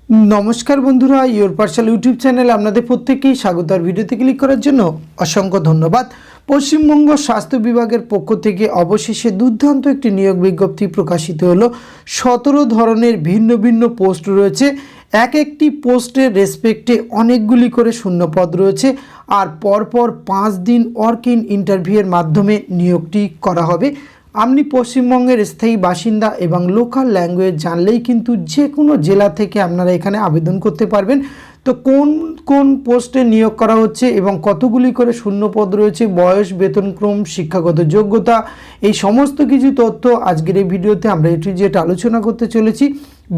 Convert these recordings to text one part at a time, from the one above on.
नमस्कार बंधुरा your parcel YouTube channel आपनादेर प्रत्येककेई स्वागत। और भिडियोते क्लिक करार जन्य असंख्य धन्यवाद। पश्चिमबंग स्वास्थ्य विभागेर पक्ष थेके अवशेषे दुर्दान्त एकटी नियोग विज्ञप्ति प्रकाशित हलो। 17 धरनेर भिन्न भिन्न पोस्ट रयेछे। एक एकटी पोस्टेर रेसपेक्टे अनेकगुली करे शून्य पद रयेछे और परपर 5 दिन वर्क इन इंटरव्यूर माध्यमे नियोगटी करा होबे। आपनी पश्चिमबंगेर स्थायी बासिंदा एवं लोकल लैंग्वेज जानलेई किन्तु जे कोनो जेला थेके आपनारा एखाने आवेदन करते पारबेन। तो कोन कोन पोस्टे नियोग करा होच्छे एवं कतगुली करे शून्य पद रयेछे, बयस, वेतनक्रम, शिक्षागत योग्यता, এই সমস্ত কিছু তথ্য আজকের এই ভিডিওতে আমরা এ টু জেড আলোচনা করতে চলেছি।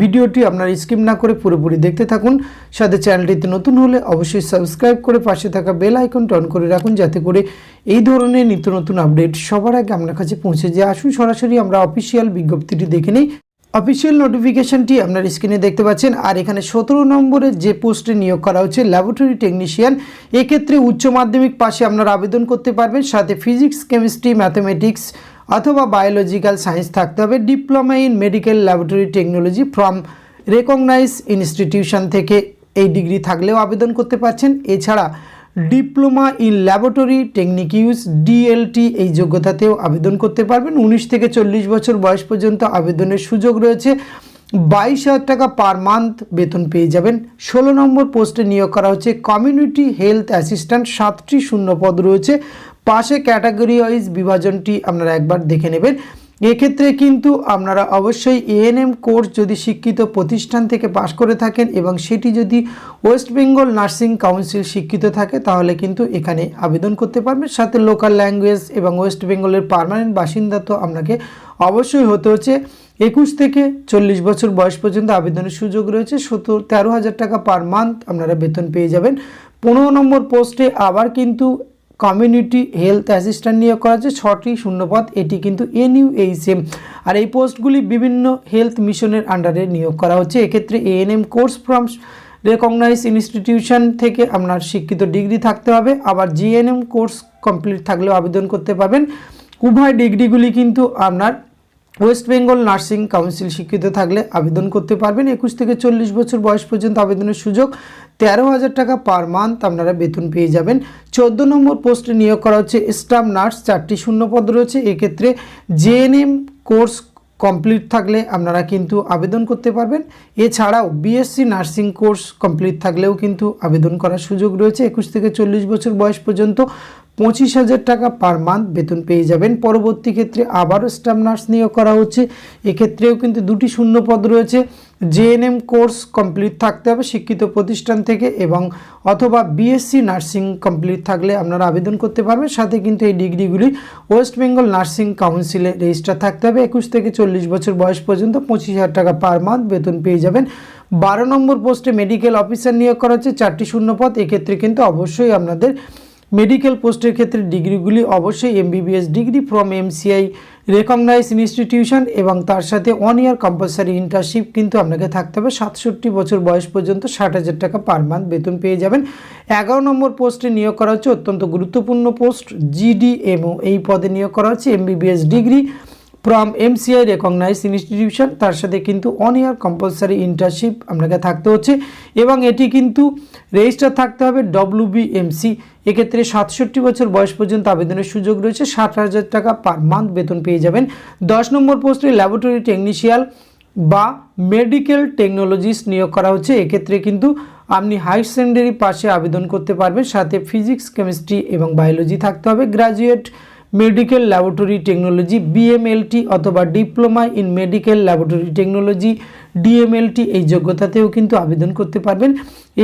ভিডিওটি আপনারা স্কিপ না করে পুরোপুরি দেখতে থাকুন। সাথে চ্যানেলটিতে নতুন হলে অবশ্যই সাবস্ক্রাইব করে পাশে থাকা বেল আইকনটি অন করে রাখুন, যাতে করে এই ধরনের নিত্য নতুন আপডেট সবার আগে আপনার কাছে পৌঁছে যায়। আসুন সরাসরি আমরা অফিসিয়াল বিজ্ঞপ্তিটি দেখে নিই। অফিসিয়াল নোটিফিকেশনটি আপনার স্ক্রিনে দেখতে পাচ্ছেন। আর এখানে 17 নম্বরের যে পোস্টে নিয়োগ করা হচ্ছে ল্যাবরেটরি টেকনিশিয়ান, এক্ষেত্রে উচ্চ মাধ্যমিক পাশে আপনারা আবেদন করতে পারবেন। সাথে ফিজিক্স, কেমিস্ট্রি, ম্যাথমেটিক্স অথবা বায়োলজিক্যাল সায়েন্স থাকতে হবে। Diploma in medical laboratory technology from recognise institution থেকে এই ডিগ্রি থাকলেও আবেদন করতে পারছেন। এছাড়া diploma in laboratory technique use DLT এই যোগ্যতাতেও আবেদন করতে পারবেন। 19 থেকে 40 বছর বয়স পর্যন্ত আবেদনের সুযোগ রয়েছে। 22,000 টাকা পার মান্থ বেতন পেয়ে যাবেন। 16 নম্বর পোস্টে নিয়োগ করা হচ্ছে কমিউনিটি হেলথ অ্যাসিস্ট্যান্ট। 7টি শূন্য পদ রয়েছে। পাশে ক্যাটাগরি ওয়াইজ বিভাজনটি আপনারা একবার দেখে নেবেন। এক্ষেত্রে কিন্তু আপনারা অবশ্যই এএনএম কোর্স যদি শিক্ষিত প্রতিষ্ঠান থেকে পাশ করে থাকেন এবং সেটি যদি ওয়েস্ট বেঙ্গল নার্সিং কাউন্সিল শিক্ষিত থাকে তাহলে কিন্তু এখানে আবেদন করতে পারবেন। সাথে লোকাল ল্যাঙ্গুয়েজ এবং ওয়েস্ট বেঙ্গলের পার্মানেন্ট বাসিন্দা তো আপনাকে অবশ্যই হতে হচ্ছে। 21 থেকে 40 বছর বয়স পর্যন্ত আবেদনের সুযোগ রয়েছে। 13,000 টাকা পার মান্থ আপনারা বেতন পেয়ে যাবেন। 15 নম্বর পোস্টে আবার কিন্তু কমিউনিটি হেলথ অ্যাসিস্ট্যান্ট নিয়োগ করা হচ্ছে। 6টি শূন্যপদ, এটি কিন্তু NUHM। আর এই পোস্টগুলি বিভিন্ন হেলথ মিশনের আন্ডারে নিয়োগ করা হচ্ছে। এক্ষেত্রে ANM course from recognise institution থেকে আপনার শিক্ষিত ডিগ্রি থাকতে হবে। আবার জিএনএম কোর্স কমপ্লিট থাকলেও আবেদন করতে পারবেন। উভয় ডিগ্রিগুলি কিন্তু আপনার ওয়েস্ট বেঙ্গল নার্সিং কাউন্সিল শিক্ষিত থাকলে আবেদন করতে পারবেন। 21 থেকে 40 বছর বয়স পর্যন্ত আবেদনের সুযোগ। 13,000 টাকা পার মান্থ আপনারা বেতন পেয়ে যাবেন। 14 নম্বর পোস্টে নিয়োগ করা হচ্ছে স্টাফ নার্স। 4টি শূন্যপদ রয়েছে। এক্ষেত্রে জেএনএম কোর্স কমপ্লিট থাকলে আপনারা কিন্তু আবেদন করতে পারবেন। এছাড়াও বিএসসি নার্সিং কোর্স কমপ্লিট থাকলেও কিন্তু আবেদন করার সুযোগ রয়েছে। 21 থেকে 40 বছর বয়স পর্যন্ত 25,000 টাকা পার মান্থ বেতন পেয়ে যাবেন। পরবর্তী ক্ষেত্রে আবারও স্টাফ নার্স নিয়োগ করা হচ্ছে। এক্ষেত্রেও কিন্তু 2টি শূন্য পদ রয়েছে। জেএনএম কোর্স কমপ্লিট থাকতে হবে শিক্ষিত প্রতিষ্ঠান থেকে এবং অথবা বিএসসি নার্সিং কমপ্লিট থাকলে আপনারা আবেদন করতে পারবেন। সাথে কিন্তু এই ডিগ্রিগুলি ওয়েস্ট বেঙ্গল নার্সিং কাউন্সিলে রেজিস্টার থাকতে হবে। 21 থেকে 40 বছর বয়স পর্যন্ত 25,000 টাকা পার মান্থ বেতন পেয়ে যাবেন। 12 নম্বর পোস্টে মেডিকেল অফিসার নিয়োগ করা হচ্ছে। 4টি শূন্য পদ। এক্ষেত্রে কিন্তু অবশ্যই আপনাদের মেডিকেল পোস্টের ক্ষেত্রে ডিগ্রিগুলি অবশ্যই MBBS degree from MCI recognise institution এবং তার সাথে 1 ইয়ার কম্পালসারি ইন্টার্নশিপ কিন্তু আপনাকে থাকতে হবে। 67 বছর বয়স পর্যন্ত 60,000 টাকা পার মান্থ বেতন পেয়ে যাবেন। 11 নম্বর পোস্টে নিয়োগ করা হচ্ছে অত্যন্ত গুরুত্বপূর্ণ পোস্ট GDMO এই পদে নিয়োগ করা হচ্ছে। MBBS degree from MCI recognise institution, তার সাথে কিন্তু 1 ইয়ার কম্পালসারি ইন্টার্নশিপ আপনাকে থাকতে হচ্ছে এবং এটি কিন্তু রেজিস্টার থাকতে হবে WBMC। এক্ষেত্রে 67 বছর বয়স পর্যন্ত আবেদনের সুযোগ রয়েছে। 60,000 টাকা পার মান্থ বেতন পেয়ে যাবেন। 10 নম্বর পোস্টে ল্যাবরেটরি টেকনিশিয়ান বা মেডিকেল টেকনোলজিস্ট নিয়োগ করা হচ্ছে। এক্ষেত্রে কিন্তু আপনি হাই সেকেন্ডারি পাশে আবেদন করতে পারবেন। সাথে ফিজিক্স, কেমিস্ট্রি এবং বায়োলজি থাকতে হবে। Graduate medical laboratory technology BMLT অথবা diploma in medical laboratory technology DMLT এই যোগ্যতাতেও কিন্তু আবেদন করতে পারবেন।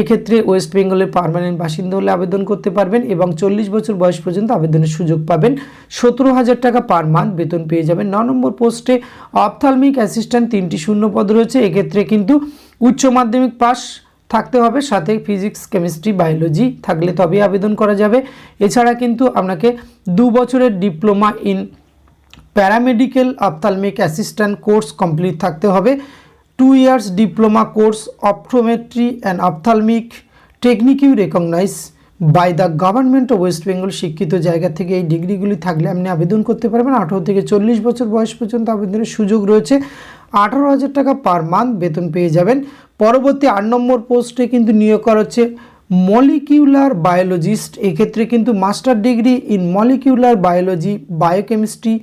এক্ষেত্রে ওয়েস্ট বেঙ্গলের পার্মানেন্ট বাসিন্দা হলে আবেদন করতে পারবেন এবং 40 বছর বয়স পর্যন্ত আবেদনের সুযোগ পাবেন। 17,000 টাকা পার মান্থ বেতন পেয়ে যাবেন। 9 নম্বর পোস্টে অপথ্যালমিক অ্যাসিস্ট্যান্ট 3টি শূন্য পদ রয়েছে। এক্ষেত্রে কিন্তু উচ্চ মাধ্যমিক পাস থাকতে হবে। সাথে ফিজিক্স, কেমিস্ট্রি, বায়োলজি থাকলে তবেই আবেদন করা যাবে। এছাড়া কিন্তু আপনাকে 2 বছরের diploma in paramedical ophthalmic assistant course complete থাকতে হবে। 2 years diploma course optometry and ophthalmic technique you recognise by the government of West Bengal শিক্ষিত জায়গা থেকে এই ডিগ্রিগুলি থাকলে আপনি আবেদন করতে পারবেন। 18 থেকে 40 বছর বয়স পর্যন্ত আবেদনের সুযোগ রয়েছে। 18,000 টাকা পার মান্থ বেতন পেয়ে যাবেন। পরবর্তী 8 নম্বর পোস্টে কিন্তু নিয়োগ করা হচ্ছে মলিকিউলার বায়োলজিস্ট। এক্ষেত্রে কিন্তু master degree in molecular biology, biochemistry,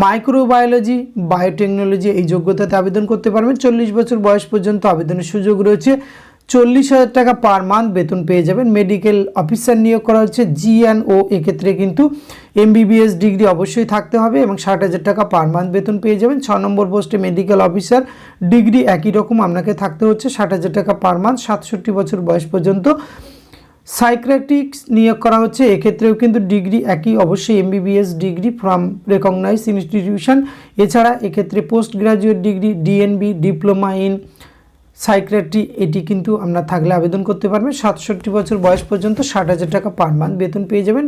microbiology, biotechnology এই যোগ্যতাতে আবেদন করতে পারবেন। 40 বছর বয়স পর্যন্ত আবেদনের সুযোগ রয়েছে। 40,000 টাকা পার মান্থ বেতন পেয়ে যাবেন। মেডিকেল অফিসার নিয়োগ করা হচ্ছে GNO। এক্ষেত্রে কিন্তু MBBS ডিগ্রি অবশ্যই থাকতে হবে এবং 60,000 টাকা পার মান্থ বেতন পেয়ে যাবেন। 6 নম্বর পোস্টে মেডিকেল অফিসার ডিগ্রি একই রকম আপনাকে থাকতে হচ্ছে, 60,000 টাকা পার মান্থ, 67 বছর বয়স পর্যন্ত। সাইকিয়াট্রিক্স নিয়োগ করা হচ্ছে, এক্ষেত্রেও কিন্তু ডিগ্রি একই, অবশ্যই MBBS degree from recognise institution. এছাড়া এক্ষেত্রে post graduate degree DNB, diploma in psychiatry, এটি কিন্তু আপনার থাকলে আবেদন করতে পারবেন। 67 বছর বয়স পর্যন্ত 60,000 টাকা পার মান্থ বেতন পেয়ে যাবেন।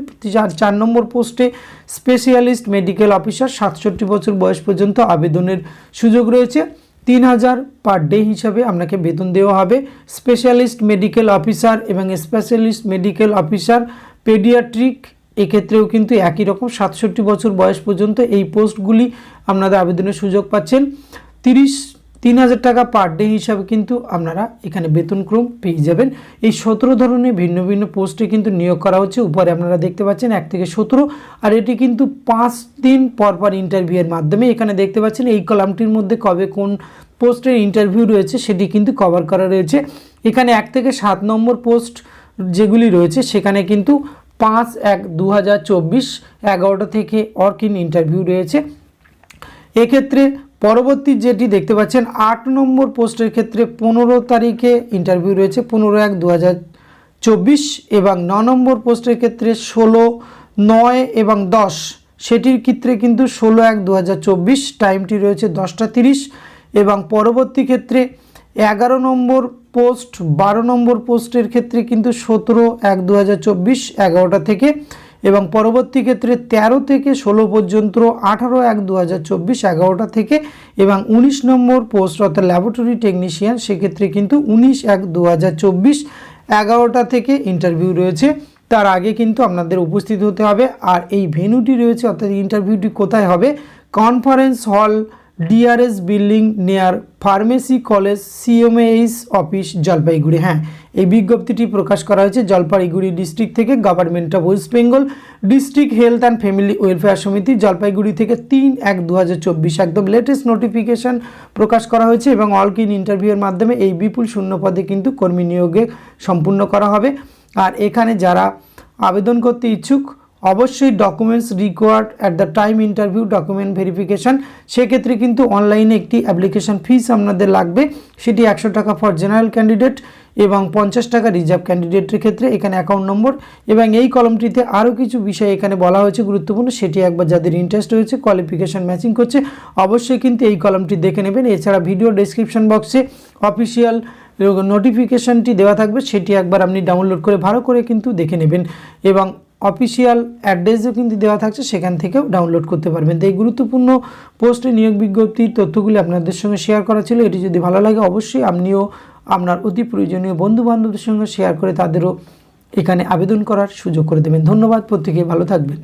4 নম্বর পোস্টে স্পেশালিস্ট মেডিকেল অফিসার, 67 বছর বয়স পর্যন্ত আবেদনের সুযোগ রয়েছে। 3,000 পার ডে হিসাবে আপনাকে বেতন দেওয়া হবে। স্পেশালিস্ট মেডিকেল অফিসার এবং স্পেশালিস্ট মেডিকেল অফিসার পেডিয়াট্রিক, এক্ষেত্রেও কিন্তু একই রকম 67 বছর বয়স পর্যন্ত এই পোস্টগুলি আপনারা আবেদনের সুযোগ পাচ্ছেন। 3,000 টাকা পার ডে হিসাবে কিন্তু আপনারা এখানে বেতনক্রম পেয়ে যাবেন। এই 17 ধরনের ভিন্ন ভিন্ন পোস্টে কিন্তু নিয়োগ করা হচ্ছে। উপরে আপনারা দেখতে পাচ্ছেন 1 থেকে 17, আর এটি কিন্তু 5 দিন পর পর ইন্টারভিউয়ের মাধ্যমে, এখানে দেখতে পাচ্ছেন এই কলামটির মধ্যে কবে কোন পোস্টের ইন্টারভিউ রয়েছে সেটি কিন্তু কভার করা রয়েছে। এখানে 1 থেকে 7 নম্বর পোস্ট যেগুলি রয়েছে সেখানে কিন্তু 5/1/2024 11টা থেকে অর্কিন ইন্টারভিউ রয়েছে। এক্ষেত্রে পরবর্তী যেটি দেখতে পাচ্ছেন 8 নম্বর পোস্টের ক্ষেত্রে 15 তারিখে ইন্টারভিউ রয়েছে, 15/1/2024, এবং 9 নম্বর পোস্টের ক্ষেত্রে 16, 9 এবং 10, সেটির ক্ষেত্রে কিন্তু 16/1/2024, টাইমটি রয়েছে 10টা 30, এবং পরবর্তী ক্ষেত্রে 11 নম্বর পোস্ট, 12 নম্বর পোস্টের ক্ষেত্রে কিন্তু 17/1/2024 11টা থেকে, এবং পরবর্তী ক্ষেত্রে 13 থেকে 16 পর্যন্ত 18/1/2024 11টা থেকে, এবং 19 নম্বর পোস্ট অর্থাৎ ল্যাবরেটরি টেকনিশিয়ান, সেক্ষেত্রে কিন্তু 19/1/2024 11টা থেকে ইন্টারভিউ রয়েছে। তার আগে কিন্তু আপনাদের উপস্থিত হতে হবে। আর এই ভেন্যুটি রয়েছে অর্থাৎ ইন্টারভিউটি কোথায় হবে, conference hall DRS building near pharmacy college CMAS office Jalpaiguri. হ্যাঁ, এই বিজ্ঞপ্তিটি প্রকাশ করা হয়েছে জলপাইগুড়ি ডিস্ট্রিক্ট থেকে, government of West Bengal, district health and family welfare সমিতি জলপাইগুড়ি থেকে 3/1/2024 একদম লেটেস্ট নোটিফিকেশান প্রকাশ করা হয়েছে, এবং অলকিন ইন্টারভিউয়ের মাধ্যমে এই বিপুল শূন্য পদে কিন্তু কর্মী নিয়োগে সম্পূর্ণ করা হবে। আর এখানে যারা আবেদন করতে ইচ্ছুক অবশ্যই documents required at the time interview, document verification, সেক্ষেত্রে কিন্তু অনলাইনে একটি অ্যাপ্লিকেশান ফিস আপনাদের লাগবে, সেটি 100 টাকা ফর জেনারেল ক্যান্ডিডেট এবং 50 টাকা রিজার্ভ ক্যান্ডিডেটের ক্ষেত্রে। এখানে অ্যাকাউন্ট নম্বর এবং এই কলমটিতে আরও কিছু বিষয় এখানে বলা হয়েছে গুরুত্বপূর্ণ, সেটি একবার যাদের ইন্টারেস্ট রয়েছে, কোয়ালিফিকেশান ম্যাচিং করছে, অবশ্যই কিন্তু এই কলমটি দেখে নেবেন। এছাড়া ভিডিও ডেসক্রিপশন বক্সে অফিসিয়াল নোটিফিকেশানটি দেওয়া থাকবে, সেটি একবার আপনি ডাউনলোড করে ভালো করে কিন্তু দেখে নেবেন, এবং অফিসিয়াল অ্যাড্রেসও কিন্তু দেওয়া থাকছে, সেখান থেকেও ডাউনলোড করতে পারবেন। তো এই গুরুত্বপূর্ণ পোস্টে নিয়োগ বিজ্ঞপ্তির তথ্যগুলি আপনাদের সঙ্গে শেয়ার করা ছিল। এটি যদি ভালো লাগে অবশ্যই আপনিও আপনার অতি প্রয়োজনীয় বন্ধুবান্ধবদের সঙ্গে শেয়ার করে তাদেরও এখানে আবেদন করার সুযোগ করে দেবেন। ধন্যবাদ, প্রত্যেকে ভালো থাকবেন।